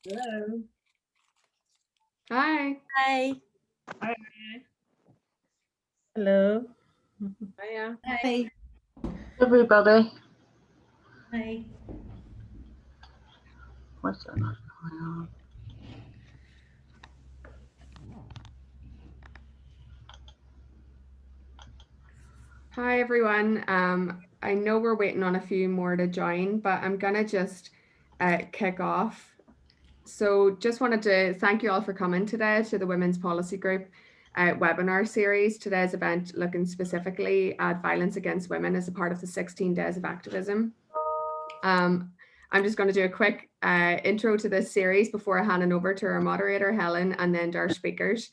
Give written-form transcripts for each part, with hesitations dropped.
Hello. Hi. Hi. Hi. Hello. Hiya. Hi. Everybody. Hi. What's that not going on? Hi, everyone. I know we're waiting on a few more to join, but I'm gonna just kick off. So just wanted to thank you all for coming today to the Women's Policy Group webinar series. Today's event looking specifically at violence against women as a part of the 16 Days of Activism. I'm just going to do a quick intro to this series before handing over to our moderator, Helen, and then to our speakers.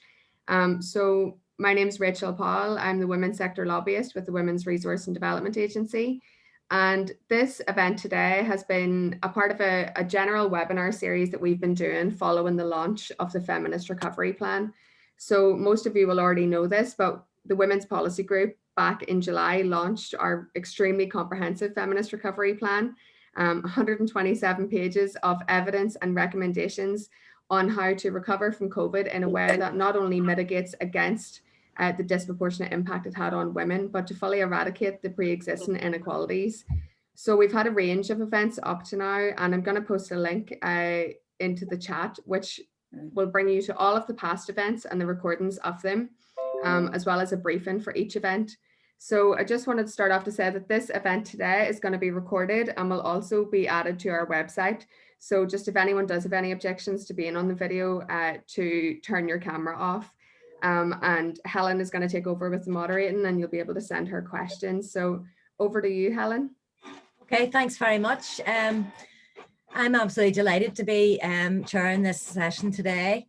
So my name is Rachel Paul. I'm the Women's Sector Lobbyist with the Women's Resource and Development Agency. And this event today has been a part of a general webinar series that we've been doing following the launch of the Feminist Recovery Plan. So most of you will already know this, but the Women's Policy Group back in July launched our extremely comprehensive Feminist Recovery Plan. 127 pages of evidence and recommendations on how to recover from COVID in a way that not only mitigates against the disproportionate impact it had on women, but to fully eradicate the pre-existing inequalities. So we've had a range of events up to now, and I'm going to post a link into the chat, which will bring you to all of the past events and the recordings of them, as well as a briefing for each event. So I just wanted to start off to say that this event today is going to be recorded and will also be added to our website. So just if anyone does have any objections to being on the video, to turn your camera off. And Helen is going to take over with the moderating, and you'll be able to send her questions. So over to you, Helen. Okay, thanks very much. I'm absolutely delighted to be chairing this session today.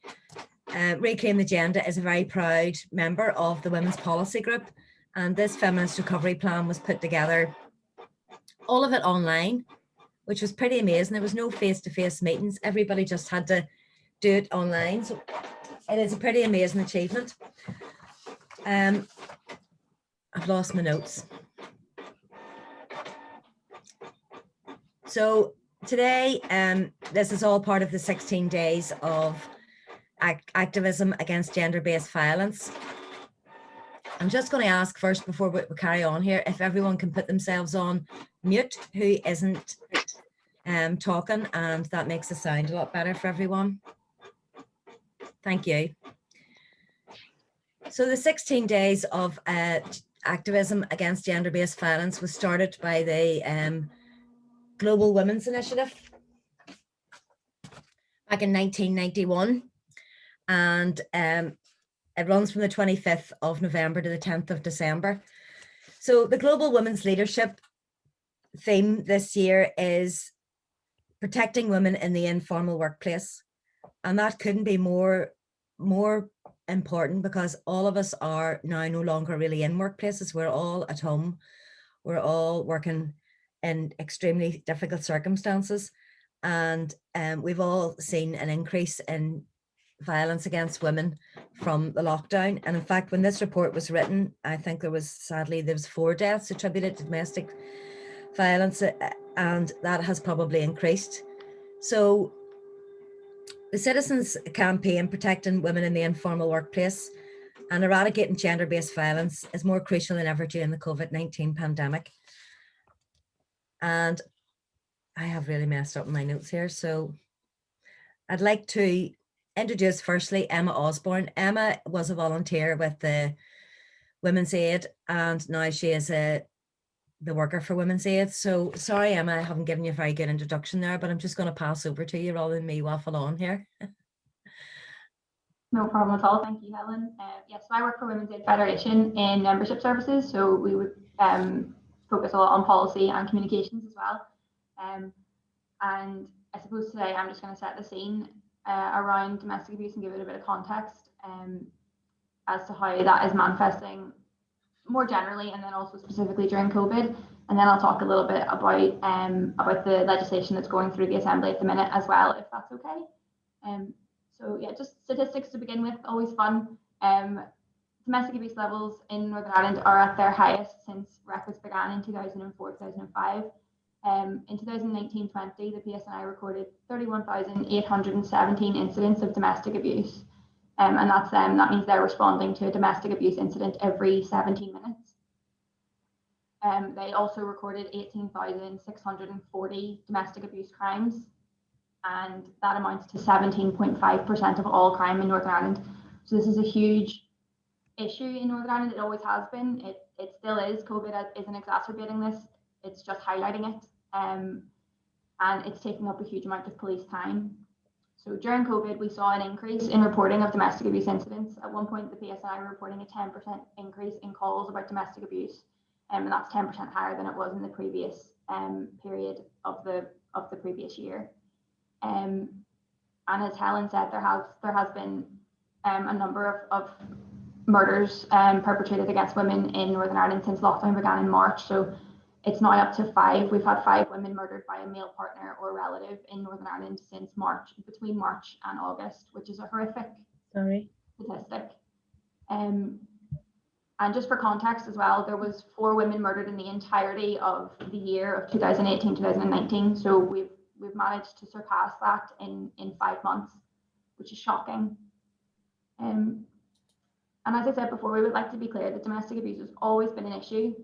Reclaim the Agenda is a very proud member of the Women's Policy Group, and this Feminist Recovery Plan was put together, all of it online, which was pretty amazing. There was no face-to-face meetings. Everybody just had to do it online. So it is a pretty amazing achievement. I've lost my notes. So today, this is all part of the 16 days of activism against gender-based violence. I'm just going to ask first, before we carry on here, if everyone can put themselves on mute who isn't talking, and that makes the sound a lot better for everyone. Thank you. So the 16 days of activism against gender-based violence was started by the Global Women's Initiative back in 1991, and it runs from the 25th of November to the 10th of December. So the Global Women's Leadership theme this year is protecting women in the informal workplace. And that couldn't be more important, because all of us are now no longer really in workplaces. We're all at home. We're all working in extremely difficult circumstances. And we've all seen an increase in violence against women from the lockdown. And in fact, when this report was written, I think there was 4 deaths attributed to domestic violence, and that has probably increased. So the Citizens Campaign Protecting Women in the Informal Workplace and Eradicating Gender-Based Violence is more crucial than ever during the COVID-19 pandemic. And I have really messed up my notes here, so I'd like to introduce firstly Emma Osborne. Emma was a volunteer with the Women's Aid, and now she is the worker for Women's Aid. So sorry, Emma, I haven't given you a very good introduction there, but I'm just going to pass over to you rather than me waffle on here. No problem at all. Thank you, Helen. Yes, so I work for Women's Aid Federation in membership services. So we would focus a lot on policy and communications as well. And I suppose today I'm just going to set the scene around domestic abuse and give it a bit of context as to how that is manifesting more generally, and then also specifically during COVID. And then I'll talk a little bit about the legislation that's going through the Assembly at the minute as well, if that's okay. So yeah, just statistics to begin with, always fun. Domestic abuse levels in Northern Ireland are at their highest since records began in 2004-2005. In 2019-20, the PSNI recorded 31,817 incidents of domestic abuse. And that means they're responding to a domestic abuse incident every 17 minutes. They also recorded 18,640 domestic abuse crimes, and that amounts to 17.5% of all crime in Northern Ireland. So this is a huge issue in Northern Ireland. It always has been. It still is. COVID isn't exacerbating this. It's just highlighting it. And it's taking up a huge amount of police time. So during COVID, we saw an increase in reporting of domestic abuse incidents. At one point, the PSNI were reporting a 10% increase in calls about domestic abuse. And that's 10% higher than it was in the previous period of the previous year. And as Helen said, there has been a number of murders perpetrated against women in Northern Ireland since lockdown began in March. So it's now up to 5. We've had 5 women murdered by a male partner or relative in Northern Ireland since between March and August, which is a horrific statistic. And just for context as well, there was 4 women murdered in the entirety of the year of 2018-2019. So we've managed to surpass that in 5 months, which is shocking. And as I said before, we would like to be clear that domestic abuse has always been an issue.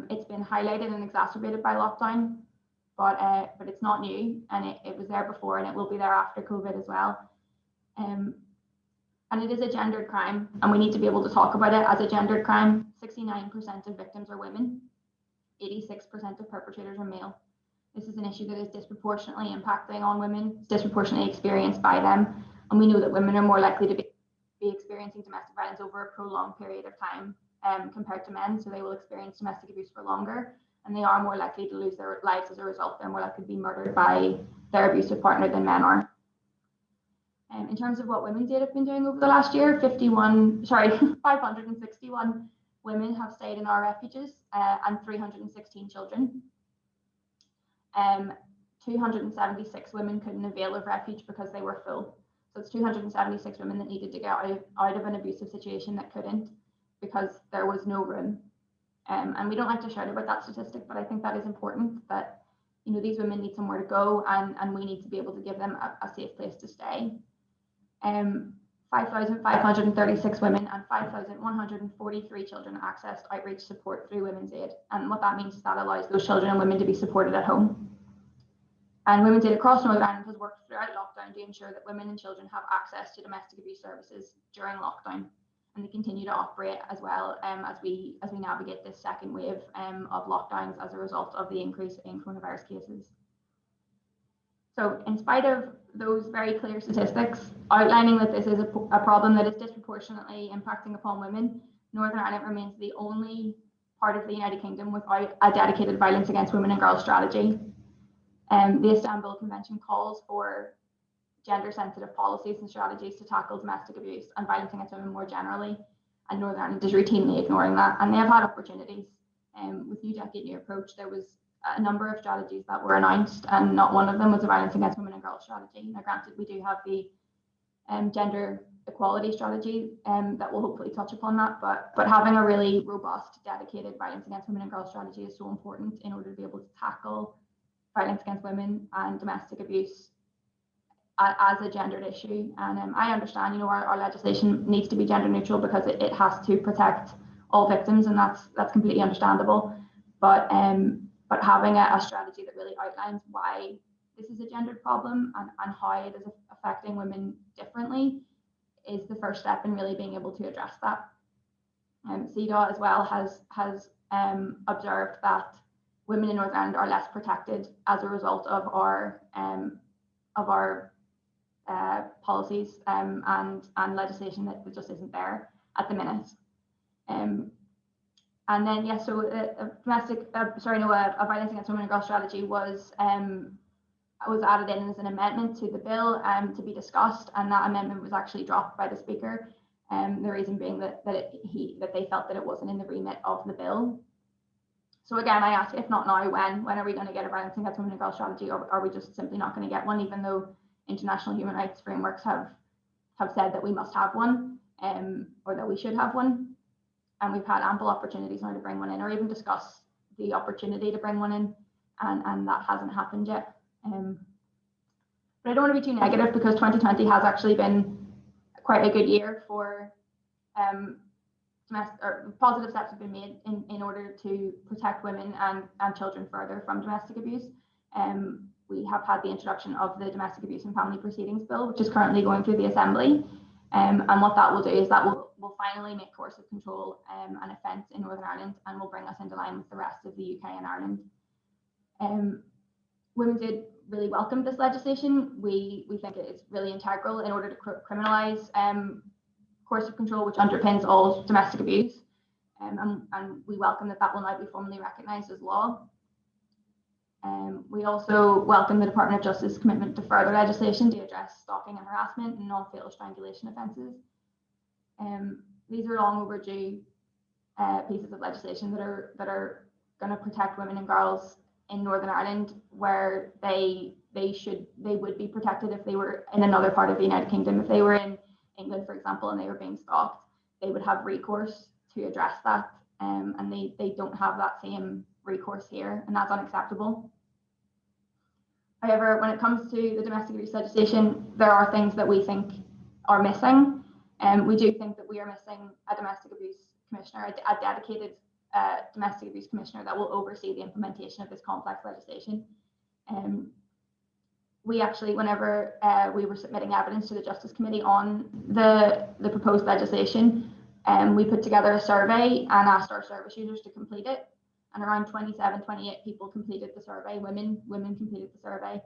It's been highlighted and exacerbated by lockdown, but it's not new, and it was there before, and it will be there after COVID as well. And it is a gendered crime, and we need to be able to talk about it as a gendered crime. 69% of victims are women, 86% of perpetrators are male. This is an issue that is disproportionately impacting on women, disproportionately experienced by them, and we know that women are more likely to be experiencing domestic violence over a prolonged period of time compared to men, so they will experience domestic abuse for longer, and they are more likely to lose their lives as a result. They're more likely to be murdered by their abusive partner than men are. In terms of what Women's Aid have been doing over the last year, 561 women have stayed in our refuges and 316 children. 276 women couldn't avail of refuge because they were full. So it's 276 women that needed to get out of an abusive situation that couldn't, because there was no room. And we don't like to shout about that statistic, but I think that is important, that these women need somewhere to go, and we need to be able to give them a safe place to stay. 5,536 women and 5,143 children accessed outreach support through Women's Aid. And what that means is that allows those children and women to be supported at home. And Women's Aid across Northern Ireland has worked throughout lockdown to ensure that women and children have access to domestic abuse services during lockdown. And they continue to operate as well as we navigate this second wave of lockdowns as a result of the increase in coronavirus cases. So in spite of those very clear statistics outlining that this is a problem that is disproportionately impacting upon women, Northern Ireland remains the only part of the United Kingdom without a dedicated violence against women and girls strategy. The Istanbul Convention calls for gender-sensitive policies and strategies to tackle domestic abuse and violence against women more generally, and Northern Ireland is routinely ignoring that. And they have had opportunities. With New Decade New Approach, there was a number of strategies that were announced, and not one of them was a violence against women and girls strategy. Now, granted, we do have the gender equality strategy that will hopefully touch upon that, but having a really robust, dedicated violence against women and girls strategy is so important in order to be able to tackle violence against women and domestic abuse as a gendered issue. And I understand, our legislation needs to be gender neutral because it has to protect all victims, and that's completely understandable. But having a strategy that really outlines why this is a gendered problem and how it is affecting women differently is the first step in really being able to address that. CEDAW as well has observed that women in Northern Ireland are less protected as a result of our policies and legislation that just isn't there at the minute. And then, yeah, so a violence against women and girls strategy was added in as an amendment to the bill to be discussed, and that amendment was actually dropped by the Speaker. The reason being that they felt that it wasn't in the remit of the bill. So again, I ask, if not now, when are we going to get a violence against women and girls strategy, or are we just simply not going to get one, even though international human rights frameworks have said that we must have one, or that we should have one? And we've had ample opportunities now to bring one in, or even discuss the opportunity to bring one in. and that hasn't happened yet. But I don't want to be too negative, because 2020 has actually been quite a good year for positive steps have been made in order to protect women and children further from domestic abuse. We have had the introduction of the Domestic Abuse and Family Proceedings Bill, which is currently going through the Assembly. And what that will do is that will finally make coercive control an offence in Northern Ireland, and will bring us into line with the rest of the UK and Ireland. Women's Aid really welcome this legislation. We think it is really integral in order to criminalise coercive control, which underpins all domestic abuse. And we welcome that will now be formally recognised as law. We also welcome the Department of Justice's commitment to further legislation to address stalking and harassment and non-fatal strangulation offences. These are long overdue pieces of legislation that are going to protect women and girls in Northern Ireland, where they would be protected if they were in another part of the United Kingdom. If they were in England, for example, and they were being stalked, they would have recourse to address that, and they don't have that same recourse here, and that's unacceptable. However, when it comes to the domestic abuse legislation, there are things that we think are missing, and we do think that we are missing a domestic abuse commissioner, a dedicated domestic abuse commissioner that will oversee the implementation of this complex legislation. We actually, whenever we were submitting evidence to the Justice Committee on the proposed legislation, we put together a survey and asked our service users to complete it. And around 28 people completed the survey, women completed the survey.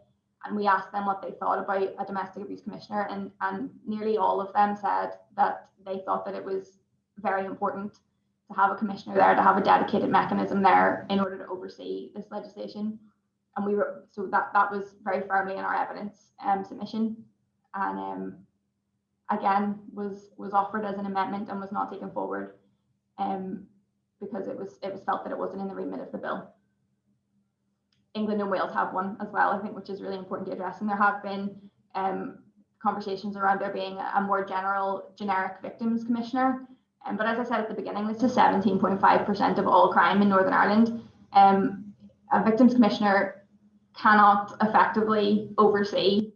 And we asked them what they thought about a domestic abuse commissioner, and nearly all of them said that they thought that it was very important to have a commissioner there, to have a dedicated mechanism there in order to oversee this legislation. And so that was very firmly in our evidence submission, and again was offered as an amendment and was not taken forward because it was felt that it wasn't in the remit of the bill. England and Wales have one as well, I think, which is really important to address. And there have been conversations around there being a more generic victims commissioner. But as I said at the beginning, this is 17.5% of all crime in Northern Ireland. A victims commissioner cannot effectively oversee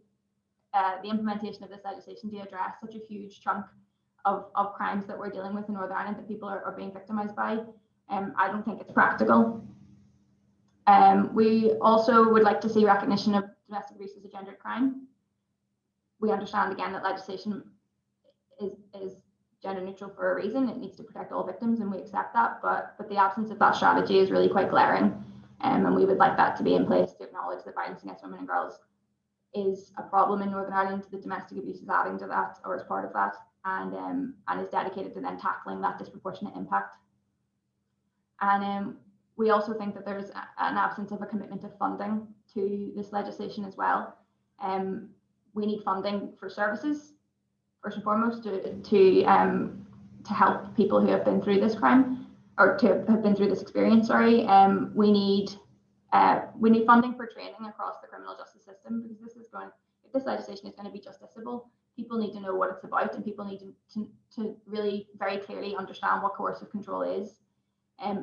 the implementation of this legislation to address such a huge chunk of crimes that we're dealing with in Northern Ireland that people are being victimised by. I don't think it's practical. We also would like to see recognition of domestic abuse as a gendered crime. We understand again that legislation is gender neutral for a reason. It needs to protect all victims, and we accept that, but the absence of that strategy is really quite glaring, and we would like that to be in place to acknowledge that violence against women and girls is a problem in Northern Ireland. The domestic abuse is adding to that, or is part of that, and is dedicated to then tackling that disproportionate impact. And we also think that there's an absence of a commitment of funding to this legislation as well. We need funding for services, first and foremost, to help people who have been through this crime, or to have been through this experience. Sorry, we need funding for training across the criminal justice system, because if this legislation is going to be justiciable, people need to know what it's about, and people need to really very clearly understand what coercive control is,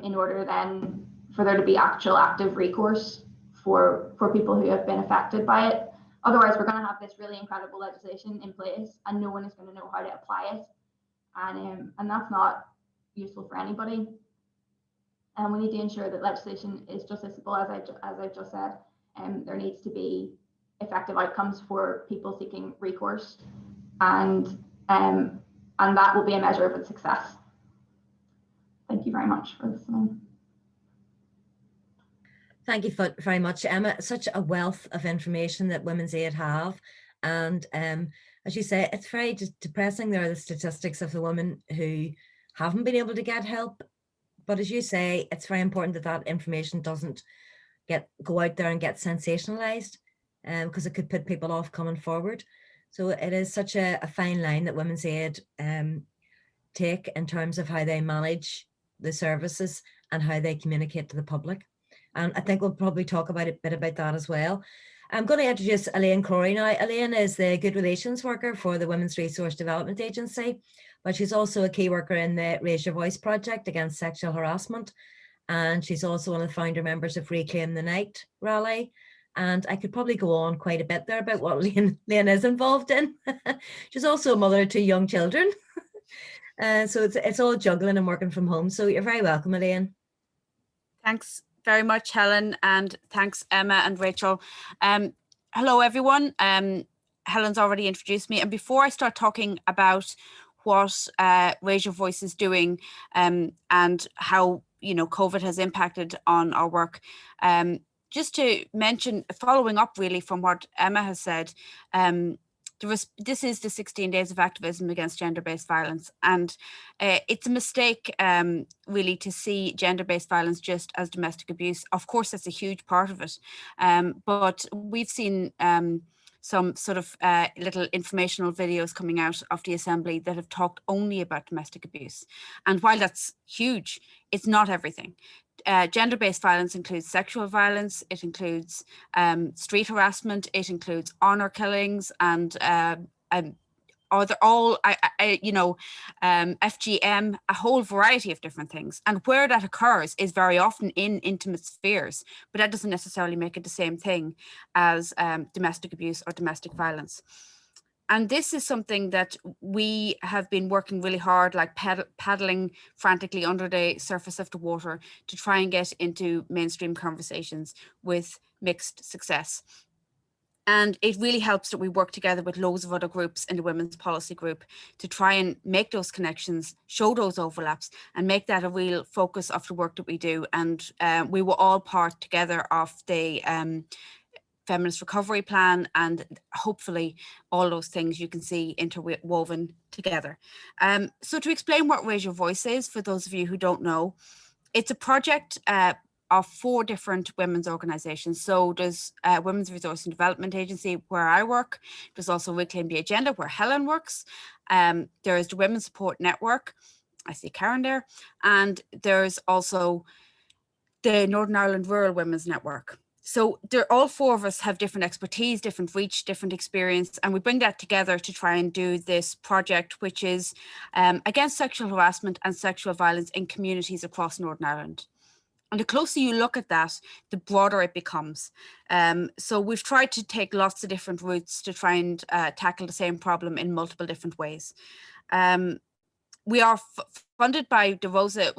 in order then for there to be actual active recourse for people who have been affected by it. Otherwise, we're going to have this really incredible legislation in place, and no one is going to know how to apply it, and that's not useful for anybody. And we need to ensure that legislation is justiciable, as I've just said. There needs to be effective outcomes for people seeking recourse, and that will be a measure of its success. Thank you very much for listening. Thank you very much, Emma. Such a wealth of information that Women's Aid have. And as you say, it's very depressing. There are the statistics of the women who haven't been able to get help. But as you say, it's very important that that information doesn't go out there and get sensationalized, because it could put people off coming forward. So it is such a fine line that Women's Aid take in terms of how they manage the services and how they communicate to the public. And I think we'll probably talk about a bit about that as well. I'm going to introduce Elaine Crowley now. Elaine is the Good Relations Worker for the Women's Resource Development Agency, but she's also a key worker in the Raise Your Voice project against sexual harassment. and she's also one of the founder members of Reclaim the Night rally. And I could probably go on quite a bit there about what Lane is involved in. She's also a mother of 2 young children. So it's all juggling and working from home. So you're very welcome, Elaine. Thanks very much, Helen, and thanks, Emma and Rachel. Hello, everyone. Helen's already introduced me. And before I start talking about what Raise Your Voice is doing and how, you know, COVID has impacted on our work, just to mention, following up really from what Emma has said, this is the 16 days of activism against gender-based violence, and it's a mistake really to see gender-based violence just as domestic abuse. Of course, that's a huge part of it, but we've seen some sort of little informational videos coming out of the Assembly that have talked only about domestic abuse. And while that's huge, it's not everything. Gender-based violence includes sexual violence, it includes street harassment, it includes honor killings, and FGM, a whole variety of different things. And where that occurs is very often in intimate spheres, but that doesn't necessarily make it the same thing as domestic abuse or domestic violence. And this is something that we have been working really hard, like paddling frantically under the surface of the water to try and get into mainstream conversations with mixed success. And it really helps that we work together with loads of other groups in the Women's Policy Group to try and make those connections, show those overlaps, and make that a real focus of the work that we do. And we were all part together of the Feminist Recovery Plan, and hopefully all those things you can see interwoven together. So to explain what Raise Your Voice is, for those of you who don't know, it's a project of 4 different women's organisations. So there's Women's Resource and Development Agency, where I work. There's also Reclaim the Agenda, where Helen works. There's the Women's Support Network. I see Karen there. And there's also the Northern Ireland Rural Women's Network. So all 4 of us have different expertise, different reach, different experience, and we bring that together to try and do this project, which is against sexual harassment and sexual violence in communities across Northern Ireland. And the closer you look at that, the broader it becomes. So we've tried to take lots of different routes to try and tackle the same problem in multiple different ways. We are funded by the Rosa,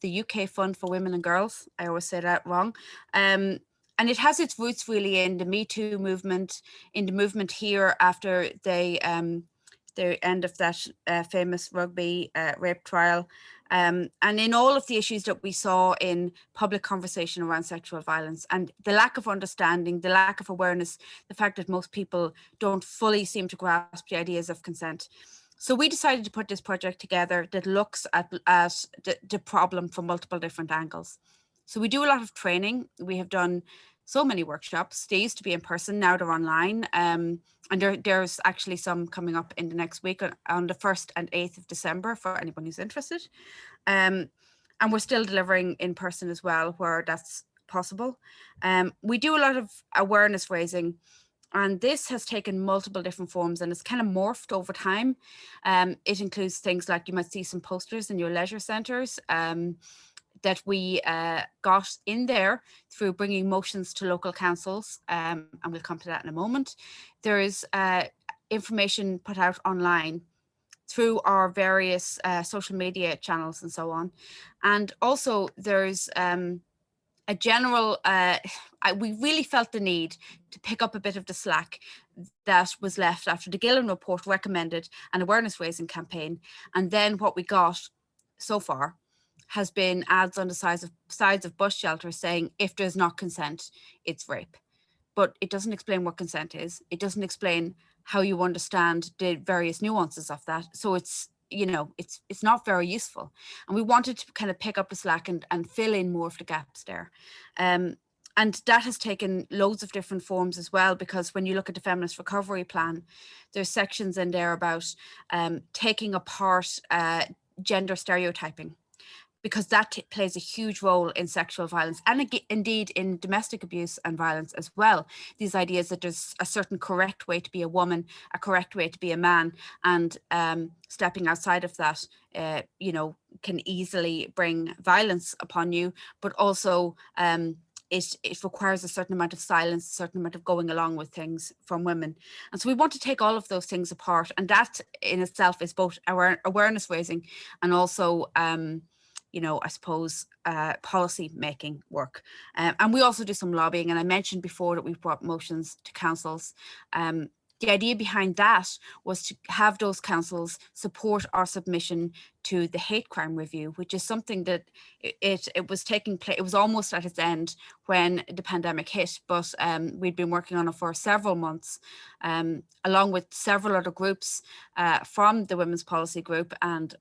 the UK Fund for Women and Girls. I always say that wrong. And it has its roots really in the Me Too movement, in the movement here after the end of that famous rugby rape trial, and in all of the issues that we saw in public conversation around sexual violence, and the lack of understanding, the lack of awareness, the fact that most people don't fully seem to grasp the ideas of consent. So we decided to put this project together that looks at the problem from multiple different angles. So we do a lot of training. We have done so many workshops. They used to be in person, now they're online. And there's actually some coming up in the next week on the 1st and 8th of December for anyone who's interested. And we're still delivering in person as well, where that's possible. We do a lot of awareness raising, and this has taken multiple different forms and it's kind of morphed over time. It includes things like you might see some posters in your leisure centres that we got in there through bringing motions to local councils, and we'll come to that in a moment. There is information put out online through our various social media channels and so on. And also there's a general, we really felt the need to pick up a bit of the slack that was left after the Gillen report recommended an awareness raising campaign. And then what we got so far has been ads on the sides of bus shelters saying, if there's not consent, it's rape. But it doesn't explain what consent is. It doesn't explain how you understand the various nuances of that. So it's, you know, it's not very useful. And we wanted to kind of pick up the slack and fill in more of the gaps there. And that has taken loads of different forms as well, because when you look at the Feminist Recovery Plan, there's sections in there about taking apart gender stereotyping. because that plays a huge role in sexual violence and indeed in domestic abuse and violence as well. These ideas that there's a certain correct way to be a woman, a correct way to be a man, and stepping outside of that, you know, can easily bring violence upon you, but also it requires a certain amount of silence, a certain amount of going along with things from women. And so we want to take all of those things apart. And that in itself is both awareness raising and also, you know, I suppose, policy making work. And we also do some lobbying. And I mentioned before that we've brought motions to councils. The idea behind that was to have those councils support our submission to the hate crime review, which is something that it was taking place. It was almost at its end when the pandemic hit, but we'd been working on it for several months, along with several other groups from the Women's Policy Group and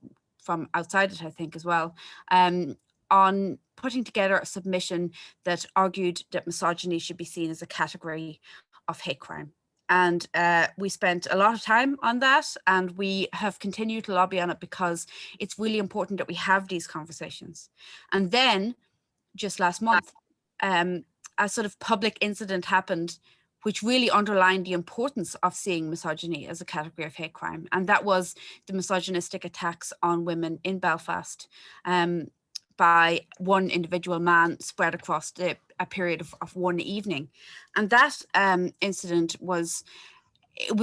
from outside it, I think, as well, on putting together a submission that argued that misogyny should be seen as a category of hate crime. And we spent a lot of time on that, and we have continued to lobby on it because it's really important that we have these conversations. And then just last month, a sort of public incident happened which really underlined the importance of seeing misogyny as a category of hate crime. And that was the misogynistic attacks on women in Belfast by one individual man spread across a period of one evening. And that incident was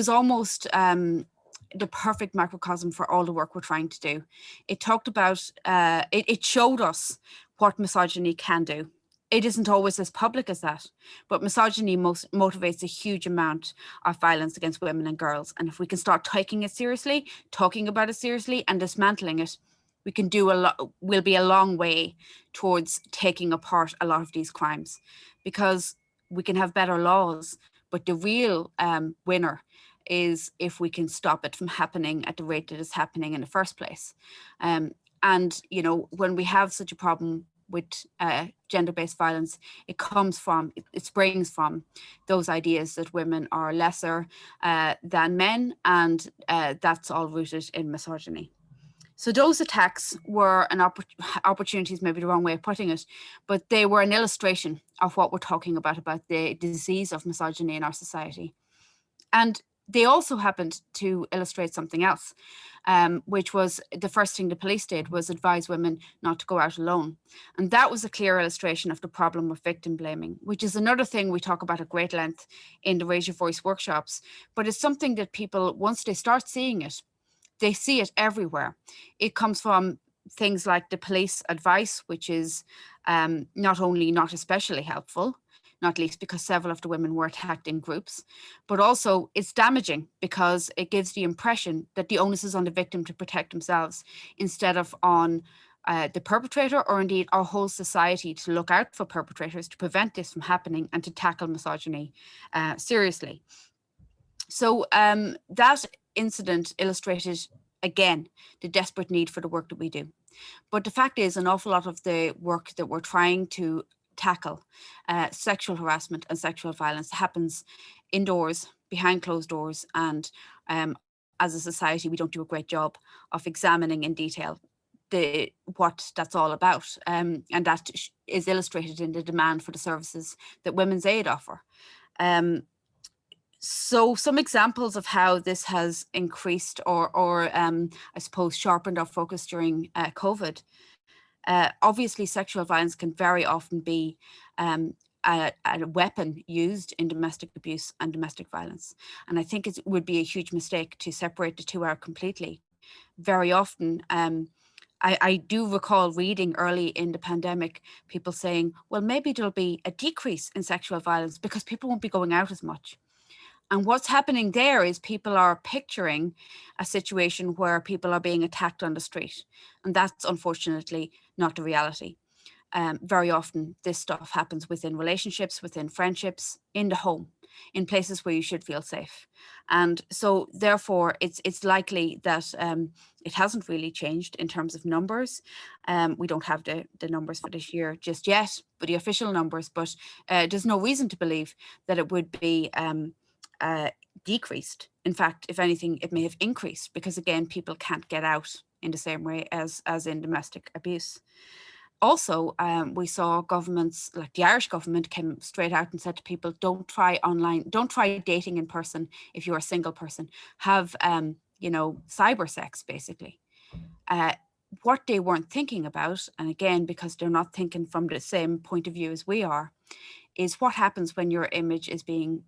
almost the perfect microcosm for all the work we're trying to do. It talked about, it showed us what misogyny can do. It isn't always as public as that, but misogyny motivates a huge amount of violence against women and girls. And if we can start taking it seriously, talking about it seriously, and dismantling it, we can do a lot. We'll be a long way towards taking apart a lot of these crimes, because we can have better laws, but the real winner is if we can stop it from happening at the rate that it's happening in the first place. And you know, when we have such a problem with gender-based violence, it springs from those ideas that women are lesser than men, and that's all rooted in misogyny. So those attacks were an opportunity is maybe the wrong way of putting it, but they were an illustration of what we're talking about the disease of misogyny in our society. And they also happened to illustrate something else, which was the first thing the police did was advise women not to go out alone. And that was a clear illustration of the problem of victim blaming, which is another thing we talk about at great length in the Raise Your Voice workshops. But it's something that people, once they start seeing it, they see it everywhere. It comes from things like the police advice, which is not only not especially helpful, not least because several of the women were attacked in groups, but also it's damaging because it gives the impression that the onus is on the victim to protect themselves instead of on the perpetrator, or indeed our whole society to look out for perpetrators, to prevent this from happening and to tackle misogyny seriously. So that incident illustrated, again, the desperate need for the work that we do. But the fact is, an awful lot of the work that we're trying to tackle, sexual harassment and sexual violence, happens indoors, behind closed doors, and as a society, we don't do a great job of examining in detail what that's all about, and that is illustrated in the demand for the services that Women's Aid offer. So some examples of how this has increased or I suppose sharpened our focus during COVID. Obviously, sexual violence can very often be a weapon used in domestic abuse and domestic violence. And I think it would be a huge mistake to separate the two out completely. Very often, I do recall reading early in the pandemic, people saying, well, maybe there'll be a decrease in sexual violence because people won't be going out as much. And what's happening there is people are picturing a situation where people are being attacked on the street. And that's unfortunately not the reality. Very often this stuff happens within relationships, within friendships, in the home, in places where you should feel safe. And so therefore it's likely that it hasn't really changed in terms of numbers. We don't have the numbers for this year just yet, but the official numbers, but there's no reason to believe that it would be decreased. In fact, if anything, it may have increased because, again, people can't get out in the same way as in domestic abuse. Also, we saw governments, like the Irish government, came straight out and said to people, don't try dating in person if you're a single person. Have, cyber sex, basically. What they weren't thinking about, and again, because they're not thinking from the same point of view as we are, is what happens when your image is being,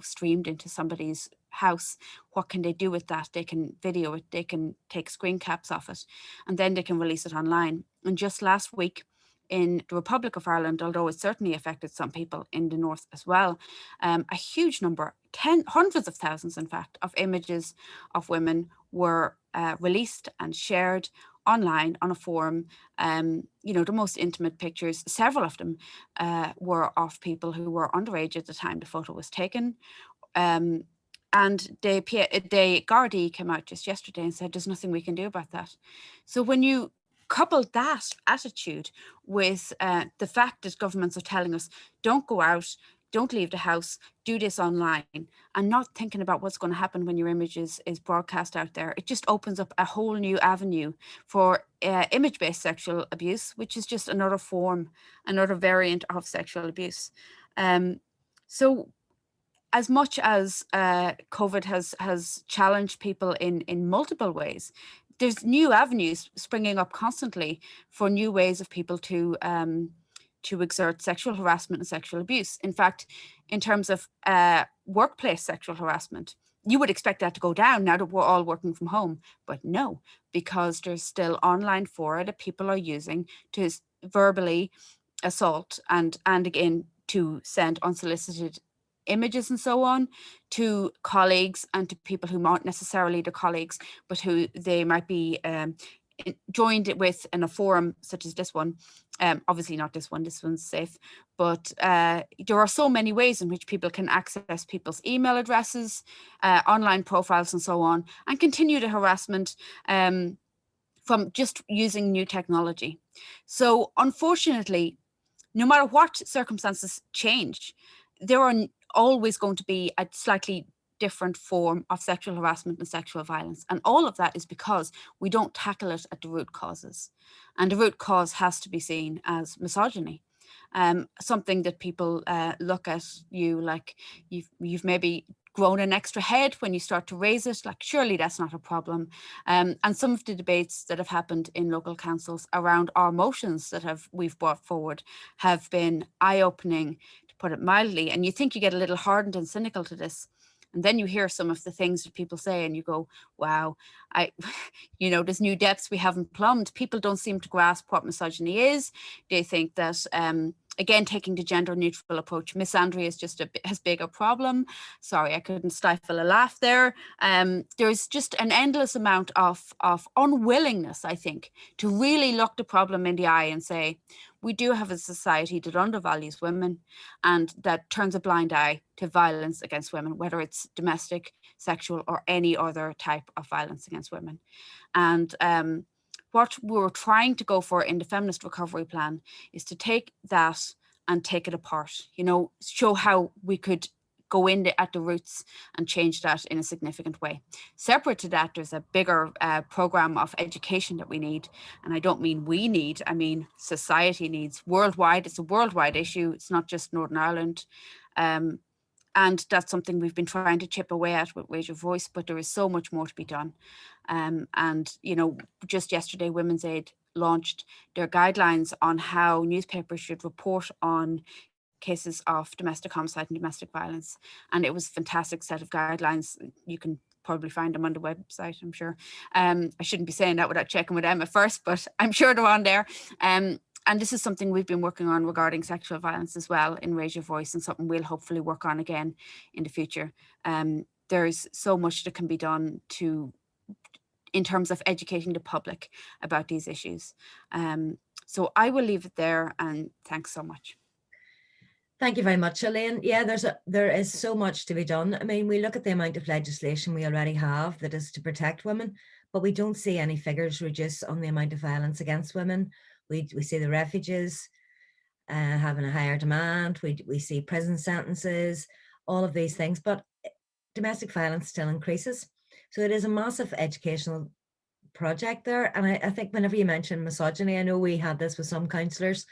streamed into somebody's house. What can they do with that? They can video it, they can take screen caps of it, and then they can release it online. And just last week in the Republic of Ireland, although it certainly affected some people in the north as well, a huge number, hundreds of thousands, in fact, of images of women were released and shared online on a forum. The most intimate pictures, several of them were of people who were underage at the time the photo was taken. And the Gardaí came out just yesterday and said there's nothing we can do about that. So when you couple that attitude with the fact that governments are telling us, don't go out, don't leave the house, do this online, and not thinking about what's going to happen when your image is broadcast out there, it just opens up a whole new avenue for image-based sexual abuse, which is just another form, another variant of sexual abuse. So as much as COVID has challenged people in multiple ways, there's new avenues springing up constantly for new ways of people to exert sexual harassment and sexual abuse. In fact, in terms of workplace sexual harassment, you would expect that to go down now that we're all working from home, but no, because there's still online fora that people are using to verbally assault and again to send unsolicited images and so on to colleagues and to people who aren't necessarily the colleagues, but who they might be joined with in a forum such as this one. Obviously not this one's safe, but there are so many ways in which people can access people's email addresses, online profiles and so on, and continue the harassment from just using new technology. So unfortunately, no matter what circumstances change, there are always going to be a slightly different form of sexual harassment and sexual violence. And all of that is because we don't tackle it at the root causes. And the root cause has to be seen as misogyny. Something that people look at you like you've maybe grown an extra head when you start to raise it, like surely that's not a problem. And some of the debates that have happened in local councils around our motions that we've brought forward have been eye-opening, to put it mildly. And you think you get a little hardened and cynical to this. And then you hear some of the things that people say and you go, wow, there's new depths we haven't plumbed. People don't seem to grasp what misogyny is. They think that, again, taking the gender neutral approach, Miss Andrea is just as big a problem. Sorry, I couldn't stifle a laugh there. There's just an endless amount of unwillingness, I think, to really look the problem in the eye and say, we do have a society that undervalues women and that turns a blind eye to violence against women, whether it's domestic, sexual, or any other type of violence against women. And what we're trying to go for in the Feminist Recovery Plan is to take that and take it apart, show how we could go in at the roots and change that in a significant way. Separate to that, there's a bigger program of education that we need. And I don't mean we need, I mean society needs worldwide. It's a worldwide issue. It's not just Northern Ireland. And that's something we've been trying to chip away at with Raise Your Voice, but there is so much more to be done. Just yesterday, Women's Aid launched their guidelines on how newspapers should report on cases of domestic homicide and domestic violence. And it was a fantastic set of guidelines. You can probably find them on the website, I'm sure. I shouldn't be saying that without checking with Emma first, but I'm sure they're on there. And this is something we've been working on regarding sexual violence as well in Raise Your Voice, and something we'll hopefully work on again in the future. There's so much that can be done in terms of educating the public about these issues. So I will leave it there, and thanks so much. Thank you very much, Elaine. Yeah, there is so much to be done. I mean, we look at the amount of legislation we already have that is to protect women, but we don't see any figures reduce on the amount of violence against women. We see the refuges having a higher demand. We see prison sentences, all of these things, but domestic violence still increases. So it is a massive educational project there. And I think whenever you mention misogyny, I know we had this with some counsellors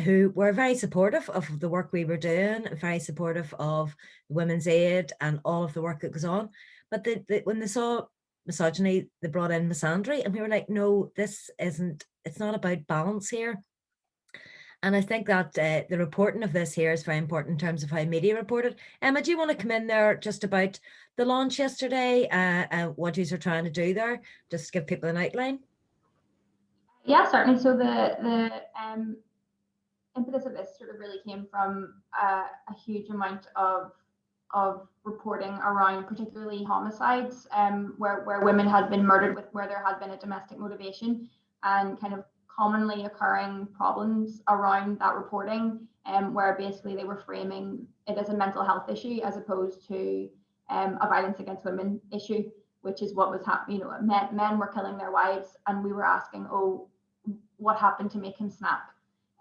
who were very supportive of the work we were doing, very supportive of Women's Aid and all of the work that goes on. But when they saw misogyny, they brought in misandry, and we were like, no, this isn't, it's not about balance here. And I think that the reporting of this here is very important in terms of how media reported. Emma, do you want to come in there just about the launch yesterday, what you are trying to do there, just to give people an outline? Yeah, certainly. So the impetus of this sort of really came from a huge amount of reporting around particularly homicides, where women had been murdered where there had been a domestic motivation, and kind of commonly occurring problems around that reporting, where basically they were framing it as a mental health issue as opposed to a violence against women issue, which is what was happening. Men were killing their wives, and we were asking, oh, what happened to make him snap?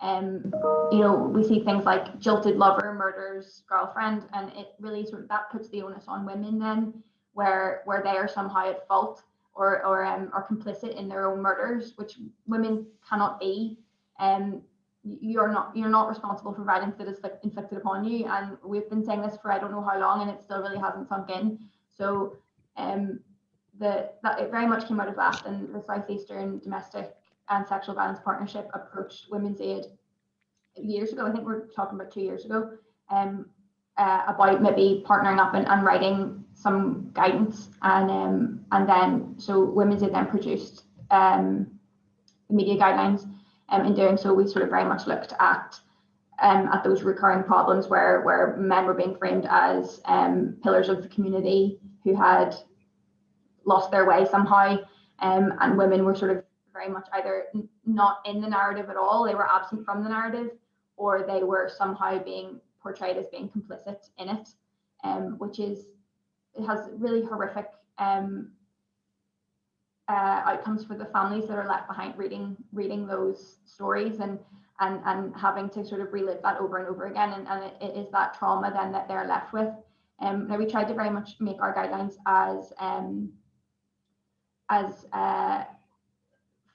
We see things like jilted lover murders girlfriend, and it really sort of that puts the onus on women then, where they are somehow at fault or complicit in their own murders, which women cannot be. You're not responsible for violence that is inflicted upon you, and we've been saying this for I don't know how long, and it still really hasn't sunk in. So that it very much came out of that, and the Southeastern Domestic and Sexual Violence Partnership approached Women's Aid years ago. I think we're talking about 2 years ago, about maybe partnering up and writing some guidance, and then so Women's Aid then produced the media guidelines. In doing so, we sort of very much looked at those recurring problems where men were being framed as pillars of the community who had lost their way somehow, and women were sort of very much either not in the narrative at all, they were absent from the narrative, or they were somehow being portrayed as being complicit in it, which has really horrific outcomes for the families that are left behind reading those stories and having to sort of relive that over and over again, and it is that trauma then that they're left with. Now we tried to very much make our guidelines as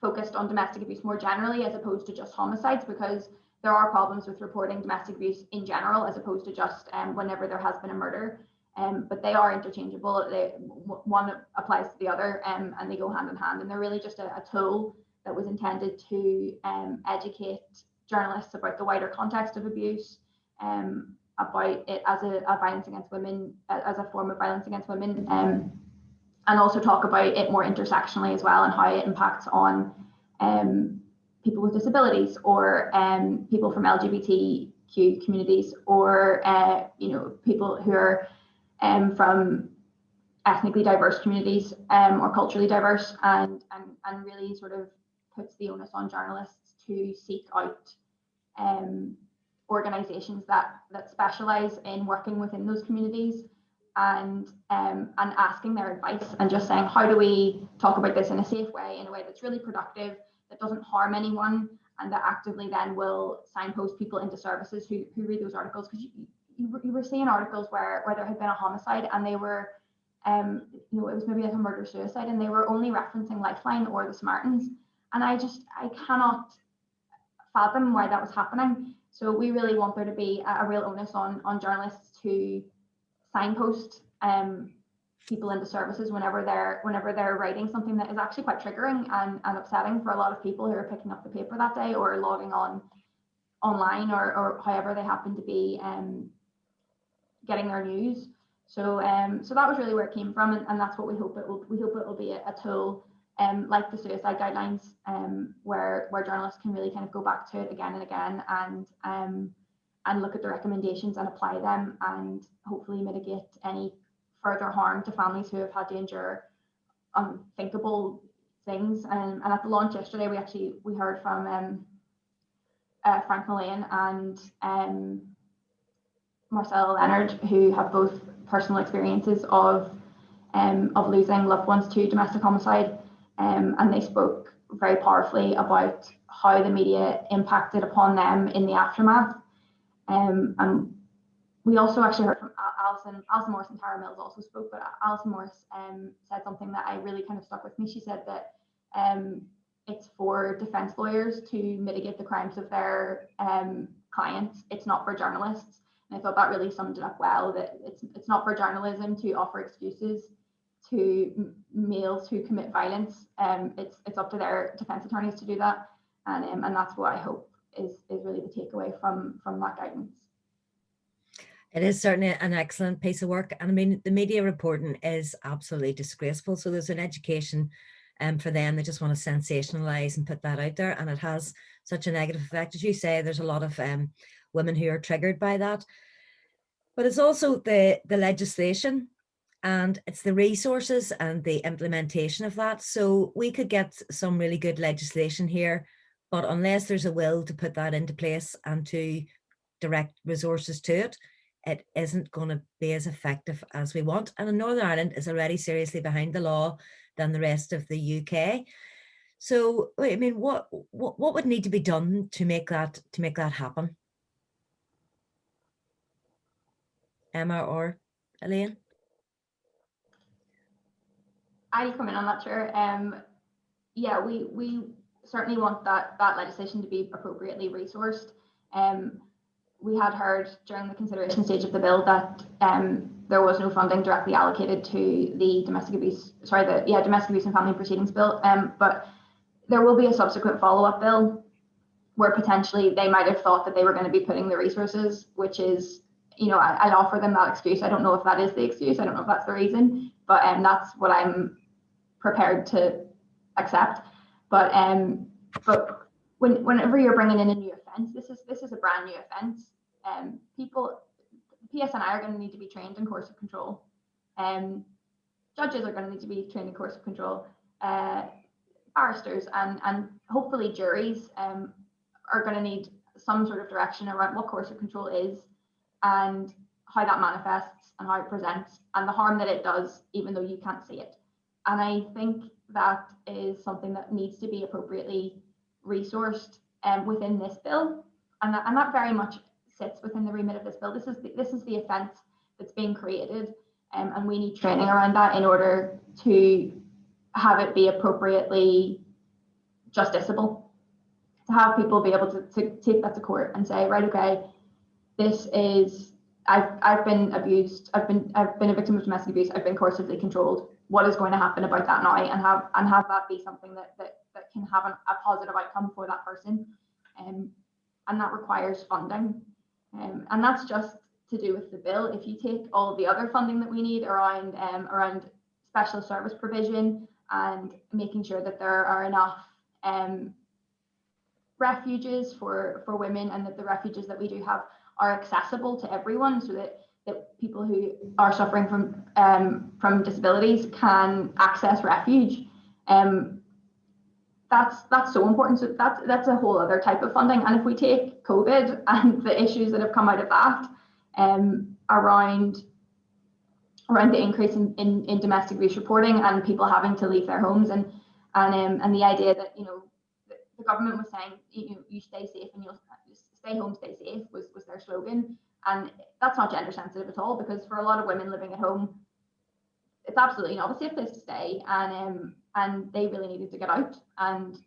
focused on domestic abuse more generally as opposed to just homicides, because there are problems with reporting domestic abuse in general as opposed to just whenever there has been a murder. But they are interchangeable. One applies to the other, and they go hand in hand. And they're really just a tool that was intended to educate journalists about the wider context of abuse, about it as a violence against women, as a form of violence against women, and also talk about it more intersectionally as well, and how it impacts on people with disabilities, or people from LGBTQ communities, or people who are from ethnically diverse communities, or culturally diverse, and really sort of puts the onus on journalists to seek out organizations that specialize in working within those communities, and asking their advice, and just saying, how do we talk about this in a safe way, in a way that's really productive, that doesn't harm anyone, and that actively then will signpost people into services who read those articles. Because you were seeing articles where there had been a homicide, and they were it was maybe like a murder suicide, and they were only referencing Lifeline or the Samaritans, and I cannot fathom why that was happening. So we really want there to be a real onus on journalists to signpost people into services whenever they're writing something that is actually quite triggering and upsetting for a lot of people who are picking up the paper that day, or logging online, or however they happen to be getting their news. So that was really where it came from, and that's what we hope it will be a tool like the suicide guidelines, where journalists can really kind of go back to it again and again, and look at the recommendations and apply them, and hopefully mitigate any further harm to families who have had to endure unthinkable things. And at the launch yesterday, we heard from Frank Mullane and Marcella Leonard, who have both personal experiences of losing loved ones to domestic homicide, and they spoke very powerfully about how the media impacted upon them in the aftermath. And we also actually heard from Alison Morris, and Tara Mills also spoke, but Alison Morris said something that I really kind of stuck with me. She said that it's for defense lawyers to mitigate the crimes of their clients. It's not for journalists. And I thought that really summed it up well, that it's not for journalism to offer excuses to males who commit violence. It's up to their defense attorneys to do that. And that's what I hope is really the takeaway from that guidance. It is certainly an excellent piece of work. And I mean, the media reporting is absolutely disgraceful. So there's an education for them. They just want to sensationalize and put that out there. And it has such a negative effect. As you say, there's a lot of women who are triggered by that. But it's also the legislation, and it's the resources and the implementation of that. So we could get some really good legislation here, but unless there's a will to put that into place and to direct resources to it, it isn't going to be as effective as we want. And Northern Ireland is already seriously behind the law than the rest of the UK. So, I mean, what would need to be done to make that happen? Emma or Elaine? I'll come in on that, sure. Yeah, we certainly want that legislation to be appropriately resourced. We had heard during the consideration stage of the bill that there was no funding directly allocated to the domestic abuse and family proceedings bill. But there will be a subsequent follow-up bill where potentially they might have thought that they were going to be putting the resources, which is, you know, I'd offer them that excuse. I don't know if that is the excuse. I don't know if that's the reason, but that's what I'm prepared to accept. But whenever you're bringing in a new offence, this is a brand new offence. PSNI are going to need to be trained in coercive control. Judges are going to need to be trained in coercive control. Barristers and hopefully juries are going to need some sort of direction around what coercive control is and how that manifests and how it presents and the harm that it does, even though you can't see it. And I think that is something that needs to be appropriately resourced within this bill, and that very much sits within the remit of this bill. This is the offence that's being created, and we need training around that in order to have it be appropriately justiciable. To have people be able to take that to court and say, right, okay, this is I've been abused. I've been a victim of domestic abuse. I've been coercively controlled. What is going to happen about that now? And have that be something that can have a positive outcome for that person, and that requires funding, and that's just to do with the bill. If you take all of the other funding that we need around special service provision and making sure that there are enough refuges for women, and that the refuges that we do have are accessible to everyone, so that people who are suffering from disabilities can access refuge. That's so important. So that's a whole other type of funding. And if we take COVID and the issues that have come out of that, around the increase in domestic abuse reporting and people having to leave their homes, and the idea that, you know, the government was saying, you stay safe and you'll stay home, stay safe was their slogan. And that's not gender sensitive at all, because for a lot of women living at home, it's absolutely not a safe place to stay, and they really needed to get out. And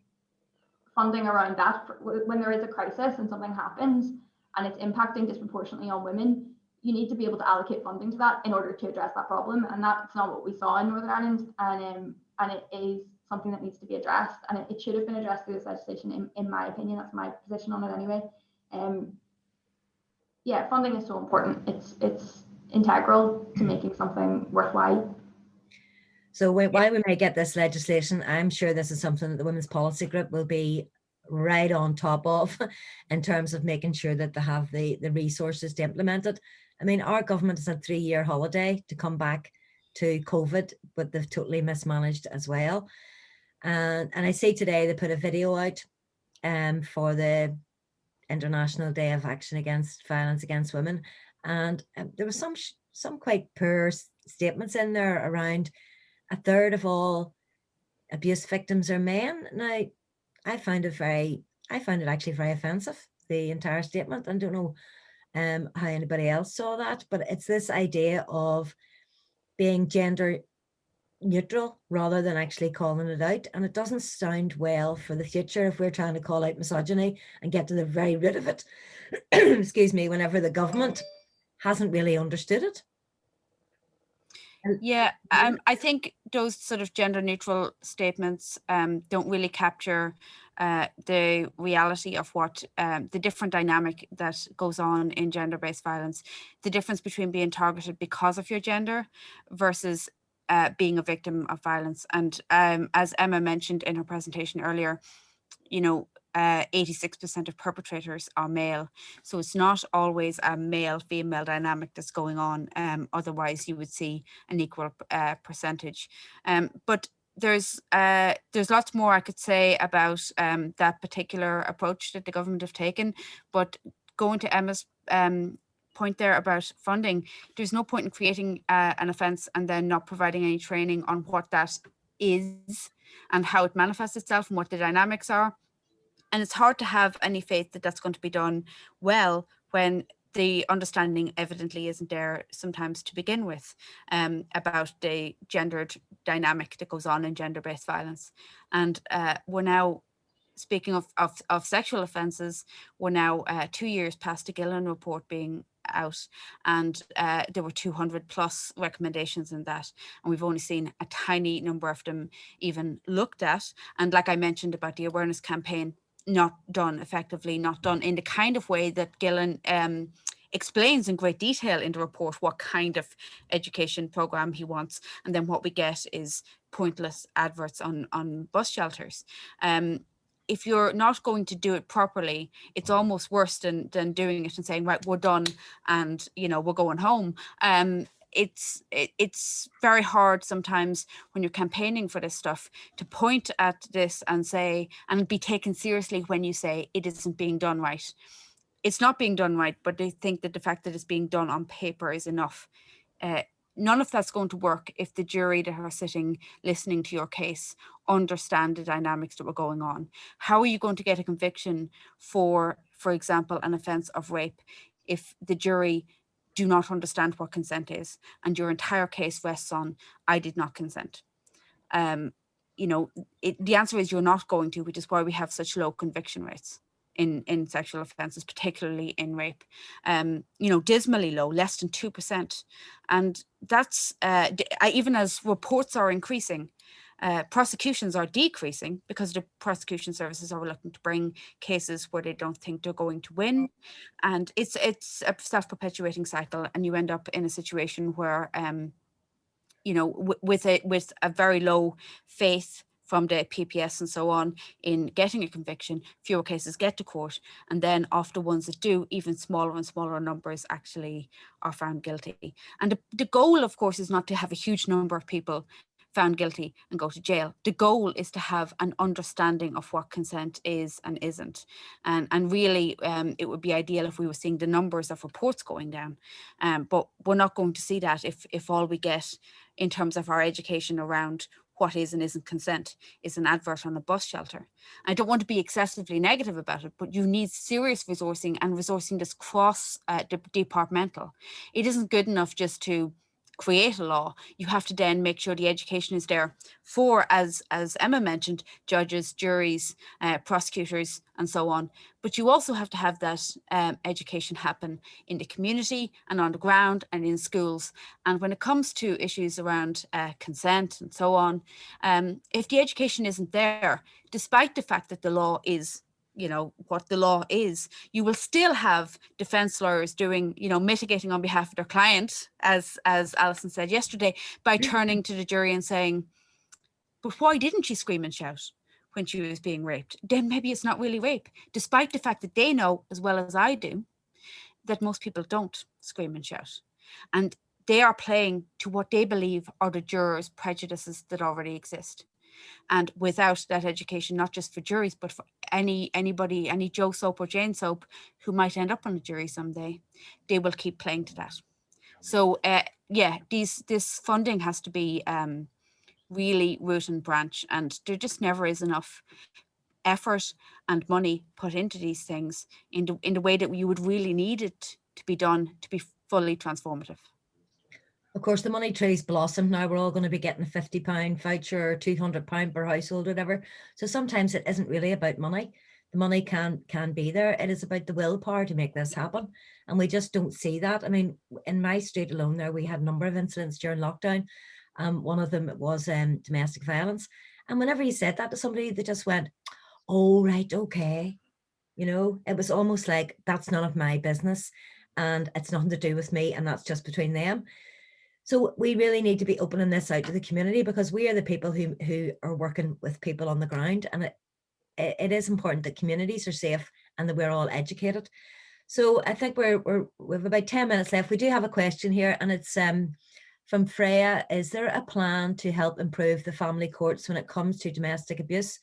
funding around that, when there is a crisis and something happens and it's impacting disproportionately on women, you need to be able to allocate funding to that in order to address that problem. And that's not what we saw in Northern Ireland, and it is something that needs to be addressed, and it should have been addressed through this legislation, in my opinion. That's my position on it anyway. Yeah, funding is so important. It's integral to making something worthwhile. So while we may get this legislation, I'm sure this is something that the Women's Policy Group will be right on top of in terms of making sure that they have the resources to implement it. I mean, our government has had 3-year holiday to come back to COVID, but they've totally mismanaged as well. And I see today they put a video out for the International Day of Action Against Violence Against Women, and there was some quite poor statements in there around 1/3 of all abuse victims are men. Now, I find it actually very offensive, the entire statement. I don't know how anybody else saw that, but it's this idea of being gender neutral rather than actually calling it out. And it doesn't sound well for the future if we're trying to call out misogyny and get to the very root of it, excuse me, whenever the government hasn't really understood it. Yeah, I think those sort of gender neutral statements don't really capture the reality of what the different dynamic that goes on in gender-based violence, the difference between being targeted because of your gender versus being a victim of violence. And as Emma mentioned in her presentation earlier, 86% of perpetrators are male. So it's not always a male-female dynamic that's going on. Otherwise, you would see an equal percentage. But there's lots more I could say about that particular approach that the government have taken. But going to Emma's point there about funding, there's no point in creating an offence and then not providing any training on what that is and how it manifests itself and what the dynamics are. And it's hard to have any faith that that's going to be done well when the understanding evidently isn't there sometimes to begin with about the gendered dynamic that goes on in gender-based violence. And we're now, speaking of sexual offences, we're now 2 years past the Gillen report being out, and there were 200 plus recommendations in that, and we've only seen a tiny number of them even looked at. And like I mentioned about the awareness campaign, not done effectively, not done in the kind of way that Gillen explains in great detail in the report what kind of education program he wants, and then what we get is pointless adverts on bus shelters. If you're not going to do it properly, it's almost worse than doing it and saying, right, we're done and we're going home. It's very hard sometimes when you're campaigning for this stuff to point at this and say, and be taken seriously when you say it isn't being done right. It's not being done right, but they think that the fact that it's being done on paper is enough. None of that's going to work if the jury that are sitting listening to your case understand the dynamics that were going on. How are you going to get a conviction for example, an offence of rape if the jury do not understand what consent is and your entire case rests on, I did not consent? The answer is you're not going to, which is why we have such low conviction rates in sexual offences, particularly in rape. Dismally low, less than 2%. And that's, even as reports are increasing, prosecutions are decreasing because the prosecution services are reluctant to bring cases where they don't think they're going to win. And it's a self-perpetuating cycle, and you end up in a situation where, with a very low faith from the PPS and so on in getting a conviction, fewer cases get to court, and then of the ones that do, even smaller and smaller numbers actually are found guilty. And the goal, of course, is not to have a huge number of people found guilty and go to jail. The goal is to have an understanding of what consent is and isn't. And really, it would be ideal if we were seeing the numbers of reports going down. But we're not going to see that if all we get in terms of our education around what is and isn't consent is an advert on a bus shelter. I don't want to be excessively negative about it, but you need serious resourcing, and resourcing that's cross-departmental. It isn't good enough just to create a law. You have to then make sure the education is there for, as Emma mentioned, judges, juries, prosecutors, and so on. But you also have to have that education happen in the community and on the ground and in schools. And when it comes to issues around consent and so on, if the education isn't there, despite the fact that the law is what the law is, you will still have defense lawyers doing, mitigating on behalf of their client, as Alison said yesterday, by turning to the jury and saying, but why didn't she scream and shout when she was being raped? Then maybe it's not really rape, despite the fact that they know as well as I do that most people don't scream and shout. And they are playing to what they believe are the jurors' prejudices that already exist. And without that education, not just for juries, but for anybody, any Joe Soap or Jane Soap who might end up on a jury someday, they will keep playing to that. So this funding has to be really root and branch, and there just never is enough effort and money put into these things in the way that you would really need it to be done to be fully transformative. Of course, the money trees blossom. Now we're all going to be getting a £50 voucher or £200 per household, whatever. So sometimes it isn't really about money. The money can be there. It is about the willpower to make this happen. And we just don't see that. I mean, in my street alone there, we had a number of incidents during lockdown. One of them was domestic violence. And whenever you said that to somebody, they just went, oh, right, okay. You know, it was almost like, that's none of my business and it's nothing to do with me, and that's just between them. So we really need to be opening this out to the community, because we are the people who are working with people on the ground, and it is important that communities are safe and that we're all educated. So I think we have about 10 minutes left. We do have a question here, and it's from Freya. Is there a plan to help improve the family courts when it comes to domestic abuse,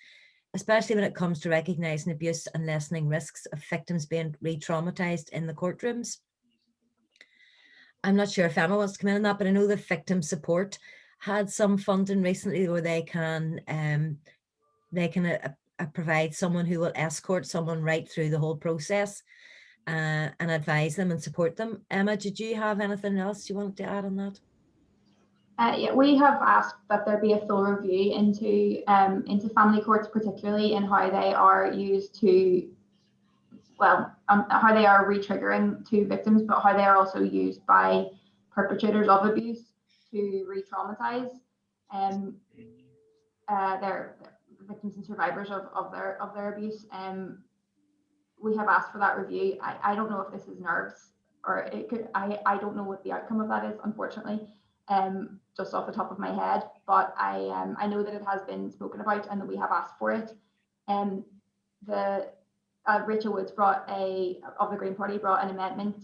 especially when it comes to recognising abuse and lessening risks of victims being re-traumatised in the courtrooms? I'm not sure if Emma wants to come in on that, but I know the victim support had some funding recently where they can provide someone who will escort someone right through the whole process and advise them and support them. Emma, did you have anything else you wanted to add on that? Yeah, we have asked that there be a full review into family courts, particularly in how they are used to, how they are re-triggering to victims, but how they are also used by perpetrators of abuse to re-traumatize their victims and survivors of their abuse. We have asked for that review. I don't know if this is nerves or it could. I don't know what the outcome of that is, unfortunately, just off the top of my head. But I know that it has been spoken about and that we have asked for it. Rachel Woods of the Green Party brought an amendment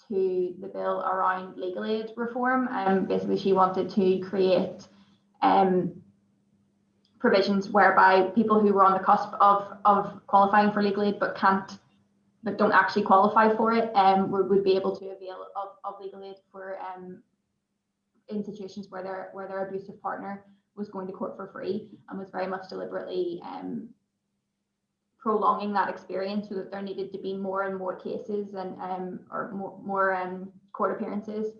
to the bill around legal aid reform. Basically, she wanted to create provisions whereby people who were on the cusp of qualifying for legal aid but don't actually qualify for it would be able to avail of legal aid for in situations where their abusive partner was going to court for free and was very much deliberately prolonging that experience, so that there needed to be more and more cases and or more court appearances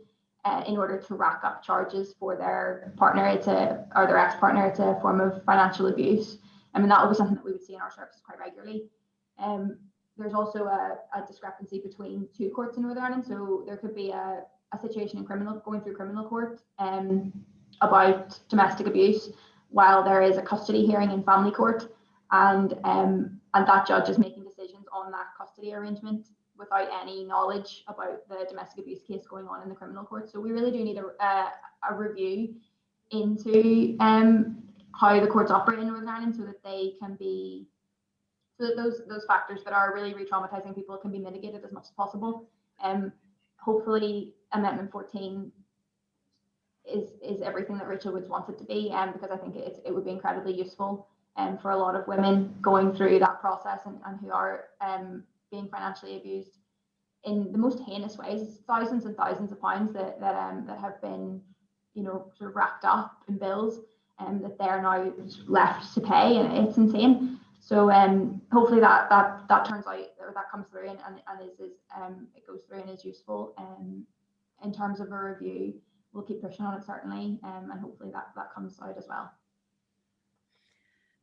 in order to rack up charges for their partner or their ex-partner. It's a form of financial abuse. I mean, that would be something that we would see in our services quite regularly. There's also a discrepancy between two courts in Northern Ireland. So there could be a situation in going through criminal court about domestic abuse, while there is a custody hearing in family court, and that judge is making decisions on that custody arrangement without any knowledge about the domestic abuse case going on in the criminal court. So we really do need a review into how the courts operate in Northern Ireland, so that they can be, so that those factors that are really re-traumatizing people can be mitigated as much as possible. Hopefully Amendment 14 is everything that Rachel Woods wants it to be, because I think it would be incredibly useful for a lot of women going through that process and who are being financially abused in the most heinous ways. Thousands and thousands of pounds that have been, sort of racked up in bills, that they're now left to pay, and it's insane. So hopefully that turns out, or that comes through and it goes through and is useful. In terms of a review, we'll keep pushing on it, certainly, and hopefully that comes out as well.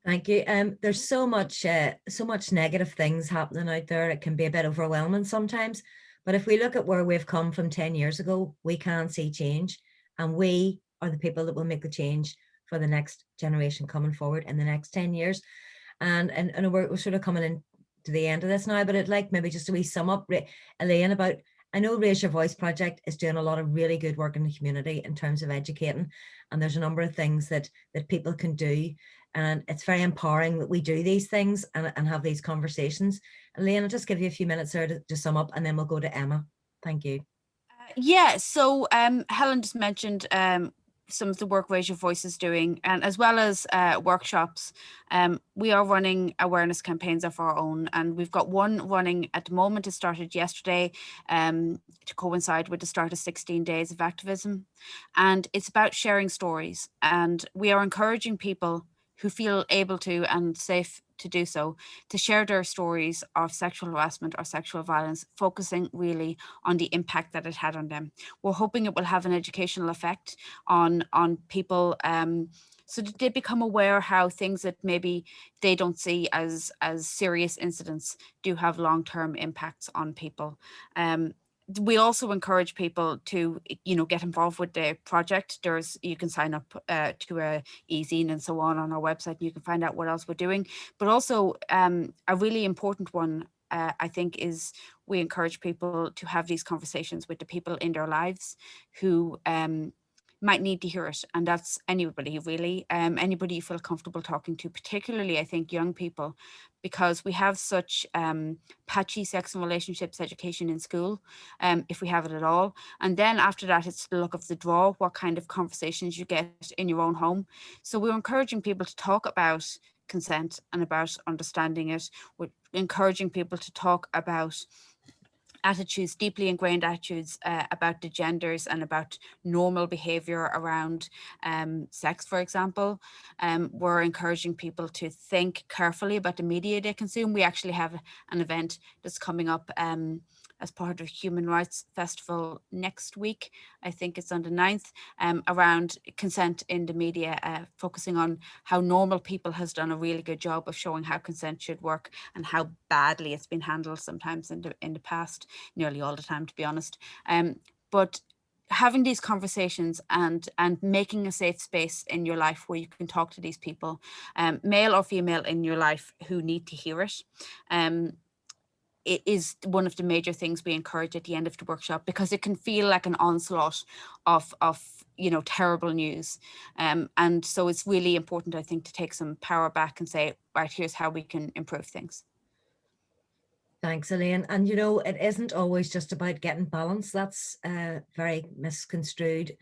Thank you. There's so much negative things happening out there. It can be a bit overwhelming sometimes, but if we look at where we've come from 10 years ago, we can see change, and we are the people that will make the change for the next generation coming forward in the next 10 years. And we're sort of coming in to the end of this now, but I'd like maybe just a wee sum up, Elaine, about, I know Raise Your Voice Project is doing a lot of really good work in the community in terms of educating, and there's a number of things that people can do, and it's very empowering that we do these things and have these conversations. Elaine, I'll just give you a few minutes there to sum up, and then we'll go to Emma. Thank you. Yeah, so Helen just mentioned some of the work Raise Your Voice is doing, and as well as workshops. We are running awareness campaigns of our own, and we've got one running at the moment. It started yesterday to coincide with the start of 16 days of activism, and it's about sharing stories, and we are encouraging people who feel able to and safe to do so, to share their stories of sexual harassment or sexual violence, focusing really on the impact that it had on them. We're hoping it will have an educational effect on people, so that they become aware how things that maybe they don't see as serious incidents do have long-term impacts on people. We also encourage people to, get involved with the project. You can sign up to a e-zine and so on our website, and you can find out what else we're doing. But also a really important one, I think, is we encourage people to have these conversations with the people in their lives who might need to hear it. And that's anybody really, anybody you feel comfortable talking to, particularly I think young people, because we have such patchy sex and relationships education in school, if we have it at all. And then after that, it's the luck of the draw, what kind of conversations you get in your own home. So we're encouraging people to talk about consent and about understanding it. We're encouraging people to talk about attitudes, deeply ingrained attitudes about the genders and about normal behavior around sex, for example. We're encouraging people to think carefully about the media they consume. We actually have an event that's coming up as part of Human Rights Festival next week. I think it's on the 9th, around consent in the media, focusing on how Normal People has done a really good job of showing how consent should work and how badly it's been handled sometimes in the past, nearly all the time, to be honest. But having these conversations and making a safe space in your life where you can talk to these people, male or female in your life, who need to hear it. It is one of the major things we encourage at the end of the workshop, because it can feel like an onslaught of terrible news. And so it's really important, I think, to take some power back and say, right, here's how we can improve things. Thanks, Elaine. And it isn't always just about getting balance. That's a very misconstrued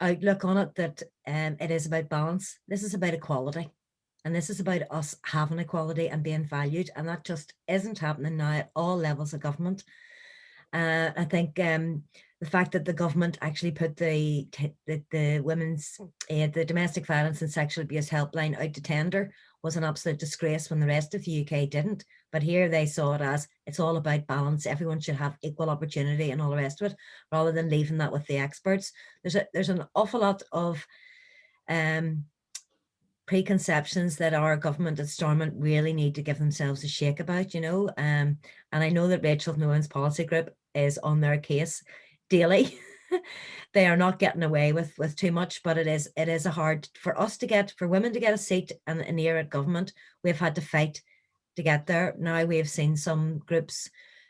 outlook on it, that it is about balance. This is about equality. And this is about us having equality and being valued. And that just isn't happening now at all levels of government. I think the fact that the government actually put the women's aid, the domestic violence and sexual abuse helpline out to tender was an absolute disgrace when the rest of the UK didn't. But here they saw it as it's all about balance. Everyone should have equal opportunity and all the rest of it, rather than leaving that with the experts. There's an awful lot of preconceptions that our government at Stormont really need to give themselves a shake about, and I know that Rachel from the Women's Policy Group is on their case daily. They are not getting away with too much, but it is a hard for women to get a seat and an ear at government. We've had to fight to get there. Now we have seen some groups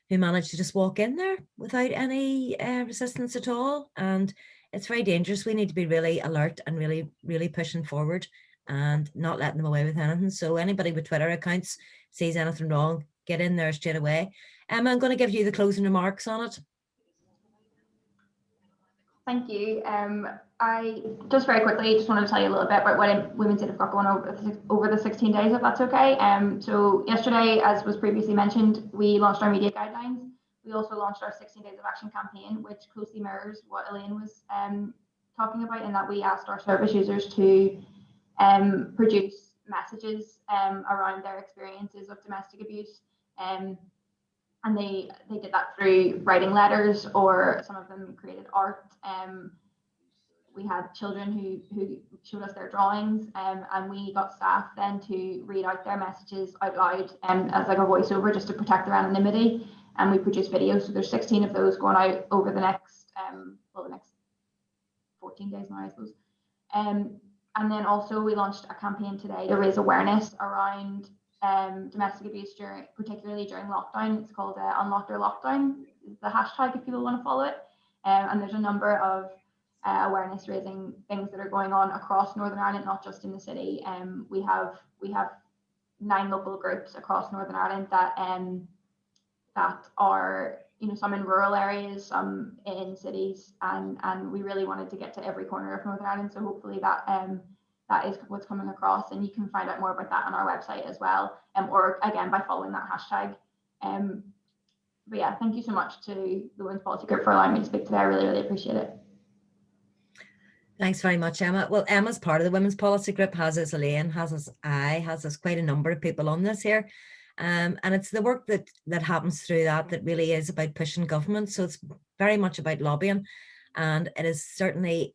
who manage to just walk in there without any resistance at all, and it's very dangerous. We need to be really alert and really, really pushing forward and not letting them away with anything. So anybody with Twitter accounts sees anything wrong, get in there straight away. Emma, I'm going to give you the closing remarks on it. Thank you. I just very quickly just wanted to tell you a little bit about what Women's Aid have got going over the 16 days, if that's okay. So yesterday, as was previously mentioned, we launched our media guidelines. We also launched our 16 Days of Action campaign, which closely mirrors what Elaine was talking about, in that we asked our service users to produce messages around their experiences of domestic abuse, and they did that through writing letters, or some of them created art. We had children who showed us their drawings, and we got staff then to read out their messages out loud as like a voiceover, just to protect their anonymity. And we produced videos, so there's 16 of those going out over the next the next 14 days now, I suppose. And then also we launched a campaign today to raise awareness around domestic abuse, particularly during lockdown. It's called Unlock Your Lockdown, is the hashtag if people want to follow it. And there's a number of awareness raising things that are going on across Northern Ireland, not just in the city. We have 9 local groups across Northern Ireland that are, some in rural areas, some in cities, and we really wanted to get to every corner of Northern Ireland. So hopefully that is what's coming across, and you can find out more about that on our website as well, or again by following that hashtag. But yeah, thank you so much to the Women's Policy Group for allowing me to speak today. I really, really appreciate it. Thanks very much, Emma. Well, Emma's part of the Women's Policy Group, has us Elaine, has us I, has us quite a number of people on this here. And it's the work that happens through that really is about pushing government. So it's very much about lobbying. And it is certainly,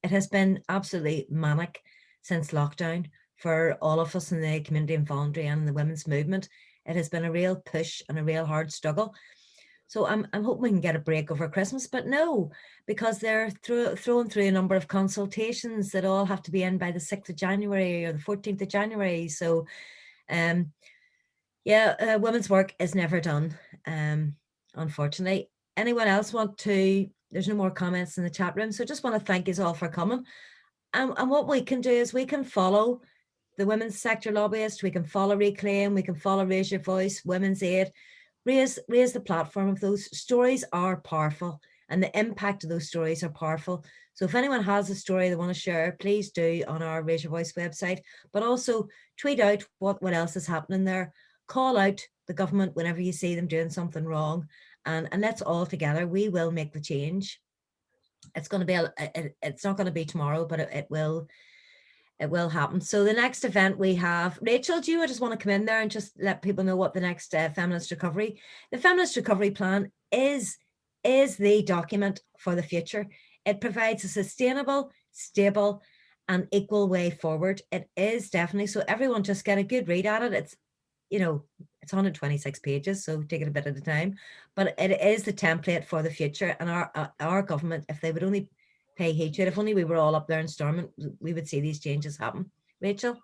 it has been absolutely manic since lockdown for all of us in the community and voluntary and the women's movement. It has been a real push and a real hard struggle. So I'm hoping we can get a break over Christmas, but no, because they're throwing through a number of consultations that all have to be in by the 6th of January or the 14th of January. So women's work is never done, unfortunately. Anyone else want to, there's no more comments in the chat room, so just want to thank you all for coming. And what we can do is we can follow the women's sector lobbyists, we can follow Reclaim, we can follow Raise Your Voice, Women's Aid, raise the platform of those. Stories are powerful and the impact of those stories are powerful. So if anyone has a story they want to share, please do on our Raise Your Voice website, but also tweet out what else is happening there. Call out the government whenever you see them doing something wrong, and let's all together, we will make the change. It's going to be, it's not going to be tomorrow, but it will happen. So the next event we have, Rachel, do you just want to come in there and just let people know what the next Feminist Recovery, the Feminist Recovery Plan is the document for the future. It provides a sustainable, stable and equal way forward. It is definitely, so everyone just get a good read at it. It's, it's 126 pages, so take it a bit at a time, but it is the template for the future. And our government, if they would only pay heed to it, if only we were all up there in Stormont, we would see these changes happen. Rachel?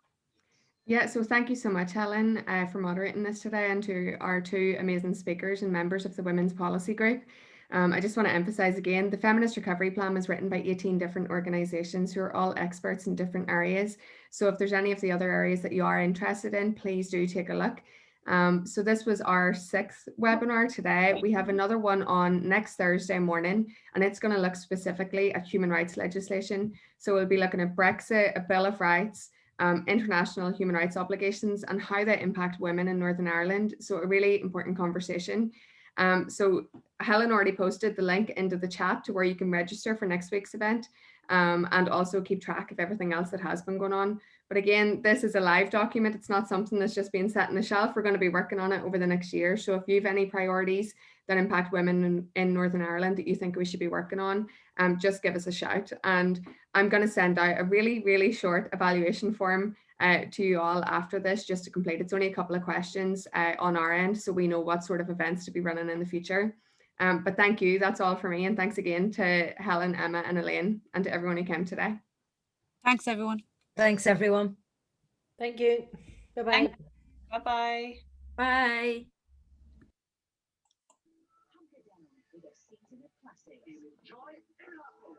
Yeah, so thank you so much, Helen, for moderating this today, and to our two amazing speakers and members of the Women's Policy Group. I just want to emphasize again, the Feminist Recovery Plan was written by 18 different organisations who are all experts in different areas. So if there's any of the other areas that you are interested in, please do take a look. So this was our 6th webinar today. We have another one on next Thursday morning, and it's going to look specifically at human rights legislation. So we'll be looking at Brexit, a Bill of Rights, international human rights obligations, and how they impact women in Northern Ireland. So a really important conversation. So Helen already posted the link into the chat to where you can register for next week's event, and also keep track of everything else that has been going on. But again, this is a live document. It's not something that's just being set on the shelf. We're going to be working on it over the next year. So if you have any priorities that impact women in Northern Ireland that you think we should be working on, just give us a shout. And I'm going to send out a really, really short evaluation form to you all after this, just to complete. It's only a couple of questions on our end, so we know what sort of events to be running in the future. But thank you. That's all for me. And thanks again to Helen, Emma and Elaine, and to everyone who came today. Thanks, everyone. Thanks, everyone. Thank you. Bye-bye. Bye-bye. Bye.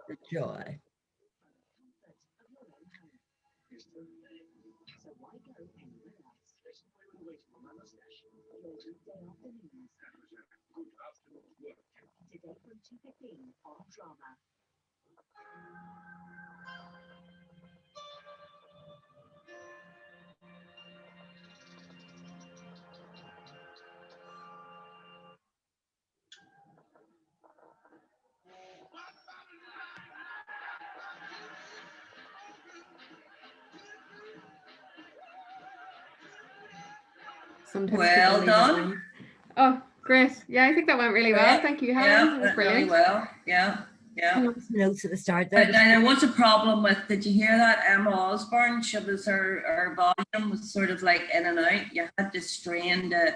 The joy. Today from 2:15 on Drama. Sometimes Well people leave it done. on. Oh, great. Yeah, I think that went really well. Yeah, Thank you, Helen. That was went really brilliant. well. Yeah. Notes at the start there. But there was a problem with, did you hear that? Emma Osborne, she was, her volume was sort of like in and out. You had to strain to